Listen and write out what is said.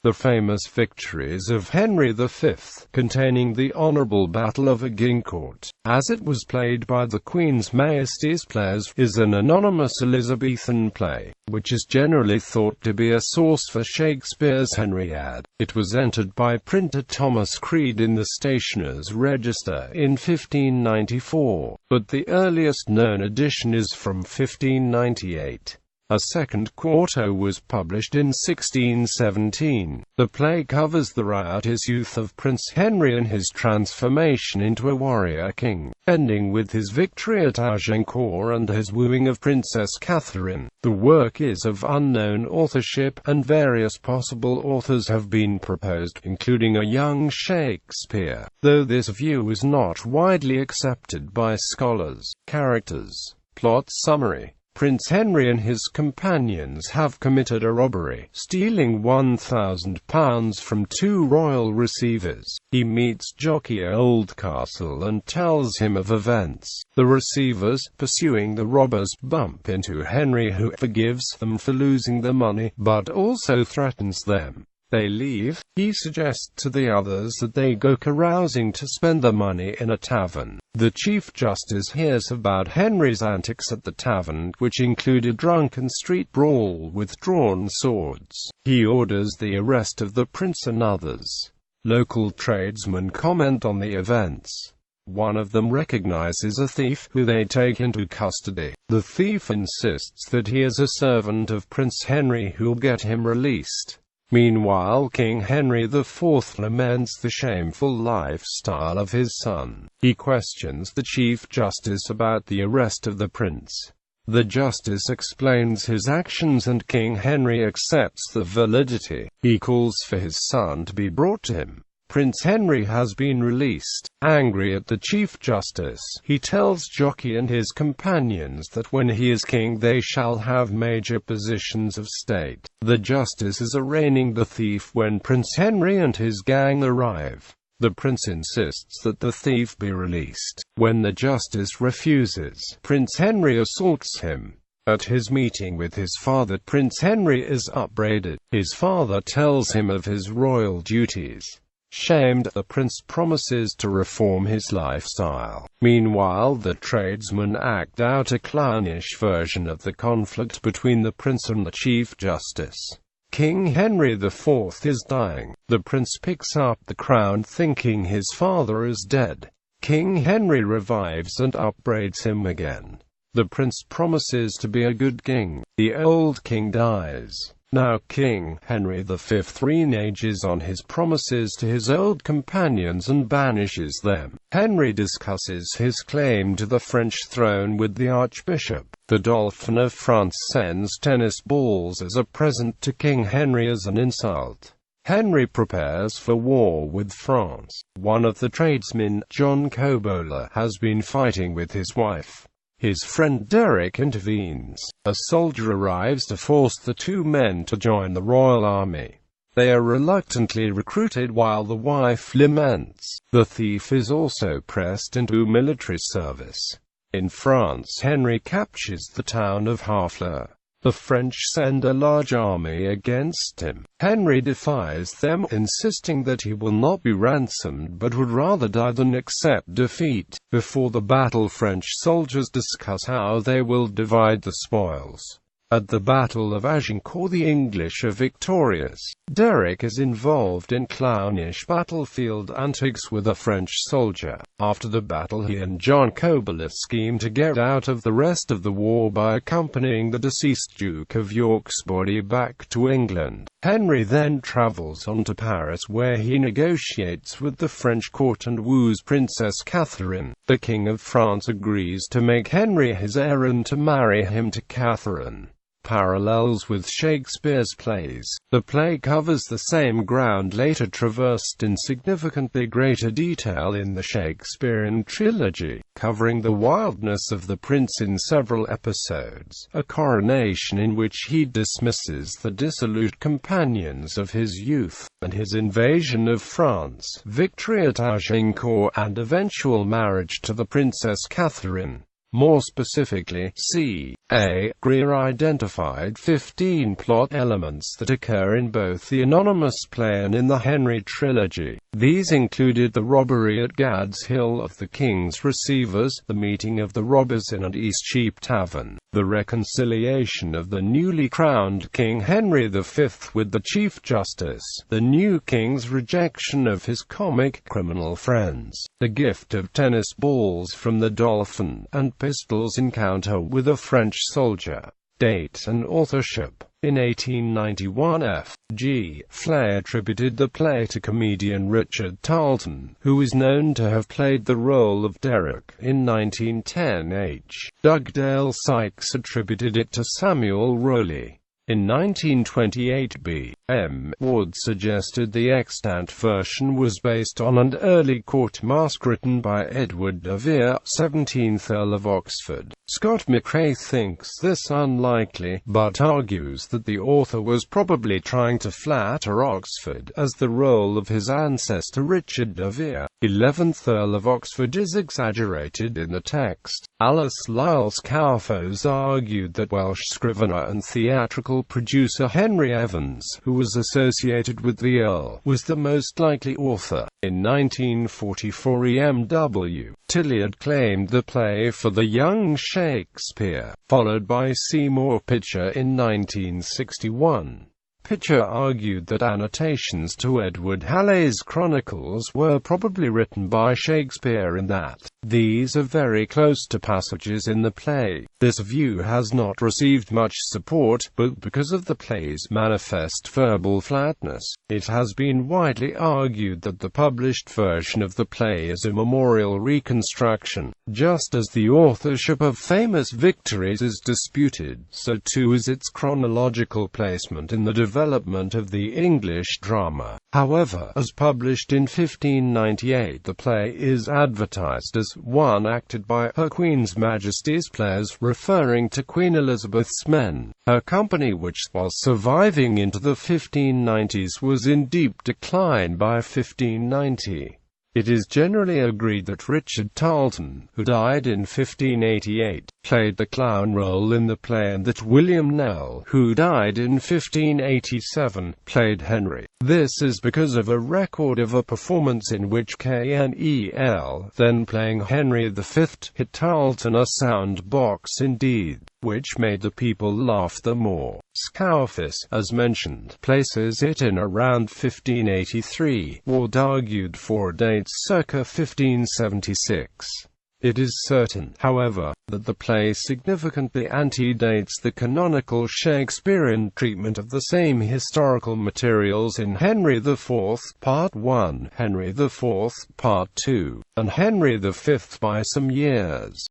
The Famous Victories of Henry V, containing the Honourable Battel of Agin-court, as it was played by the Queenes Maiesties Players, is an anonymous Elizabethan play, which is generally thought to be a source for Shakespeare's Henriad. It was entered by printer Thomas Creede in the Stationer's Register in 1594, but the earliest known edition is from 1598. A second quarto was published in 1617. The play covers the riotous youth of Prince Henry and his transformation into a warrior king, ending with his victory at Agincourt and his wooing of Princess Katherine. The work is of unknown authorship, and various possible authors have been proposed, including a young Shakespeare, though this view is not widely accepted by scholars. Characters. Plot summary. Prince Henry and his companions have committed a robbery, stealing £1,000 from two royal receivers. He meets Jockey at Oldcastle and tells him of events. The receivers, pursuing the robbers, bump into Henry, who forgives them for losing the money, but also threatens them. They leave. He suggests to the others that they go carousing to spend the money in a tavern. The Chief Justice hears about Henry's antics at the tavern, which include a drunken street brawl with drawn swords. He orders the arrest of the prince and others. Local tradesmen comment on the events. One of them recognizes a thief, who they take into custody. The thief insists that he is a servant of Prince Henry who'll get him released. Meanwhile, King Henry IV laments the shameful lifestyle of his son. He questions the Chief Justice about the arrest of the prince. The justice explains his actions and King Henry accepts the validity. He calls for his son to be brought to him. Prince Henry has been released. Angry at the Chief Justice, he tells Jockey and his companions that when he is king they shall have major positions of state. The justice is arraigning the thief when Prince Henry and his gang arrive. The prince insists that the thief be released. When the justice refuses, Prince Henry assaults him. At his meeting with his father, Prince Henry is upbraided. His father tells him of his royal duties. Shamed, the prince promises to reform his lifestyle. Meanwhile, the tradesmen act out a clownish version of the conflict between the prince and the Chief Justice. King Henry IV is dying. The prince picks up the crown thinking his father is dead. King Henry revives and upbraids him again. The prince promises to be a good king. The old king dies. Now King Henry V reneges on his promises to his old companions and banishes them. Henry discusses his claim to the French throne with the Archbishop. The Dauphin of France sends tennis balls as a present to King Henry as an insult. Henry prepares for war with France. One of the tradesmen, John Cobola, has been fighting with his wife. His friend Derek intervenes. A soldier arrives to force the two men to join the royal army. They are reluctantly recruited while the wife laments. The thief is also pressed into military service. In France, Henry captures the town of Harfleur. The French send a large army against him. Henry defies them, insisting that he will not be ransomed but would rather die than accept defeat. Before the battle, French soldiers discuss how they will divide the spoils. At the Battle of Agincourt, the English are victorious. Derek is involved in clownish battlefield antics with a French soldier. After the battle, he and John Cobola scheme to get out of the rest of the war by accompanying the deceased Duke of York's body back to England. Henry then travels on to Paris, where he negotiates with the French court and woos Princess Katherine. The King of France agrees to make Henry his heir and to marry him to Katherine. Parallels with Shakespeare's plays. The play covers the same ground later traversed in significantly greater detail in the Shakespearean trilogy, covering the wildness of the prince in several episodes, a coronation in which he dismisses the dissolute companions of his youth, and his invasion of France, victory at Agincourt, and eventual marriage to the Princess Katherine. More specifically, C.A. Greer identified 15 plot elements that occur in both the anonymous play and in the Henry trilogy. These included the robbery at Gad's Hill of the King's Receivers, the meeting of the robbers in an Eastcheap tavern, the reconciliation of the newly crowned King Henry V with the Chief Justice, the new king's rejection of his comic criminal friends, the gift of tennis balls from the Dolphin, and Pistol's encounter with a French soldier. Date and authorship. In 1891, F.G. Flay attributed the play to comedian Richard Tarleton, who is known to have played the role of Derrick in 1910. H. Dugdale Sykes attributed it to Samuel Rowley. In 1928, B.M. Ward suggested the extant version was based on an early court masque written by Edward de Vere, 17th Earl of Oxford. Scott McCrae thinks this unlikely, but argues that the author was probably trying to flatter Oxford, as the role of his ancestor Richard de Vere, 11th Earl of Oxford, is exaggerated in the text. Alice Lyles Cowfoes argued that Welsh scrivener and theatrical producer Henry Evans, who was associated with the Earl, was the most likely author. In 1944, E.M.W. Tilliard claimed the play for the young Shakespeare, followed by Seymour Pitcher in 1961. Pitcher argued that annotations to Edward Halley's Chronicles were probably written by Shakespeare and that these are very close to passages in the play. This view has not received much support, but because of the play's manifest verbal flatness, it has been widely argued that the published version of the play is a memorial reconstruction. Just as the authorship of Famous Victories is disputed, so too is its chronological placement in the development of the English drama. However, as published in 1598, the play is advertised as one acted by her Queenes Maiesties Players, referring to Queen Elizabeth's men. Her company, which was surviving into the 1590s, was in deep decline by 1590. It is generally agreed that Richard Tarleton, who died in 1588, played the clown role in the play, and that William Knell, who died in 1587, played Henry. This is because of a record of a performance in which Knell, then playing Henry V, hit Tarleton a sound box indeed, which made the people laugh the more. Scourfis, as mentioned, places it in around 1583. Ward argued for dates circa 1576. It is certain, however, that the play significantly antedates the canonical Shakespearean treatment of the same historical materials in Henry IV, Part 1, Henry IV, Part 2, and Henry V by some years.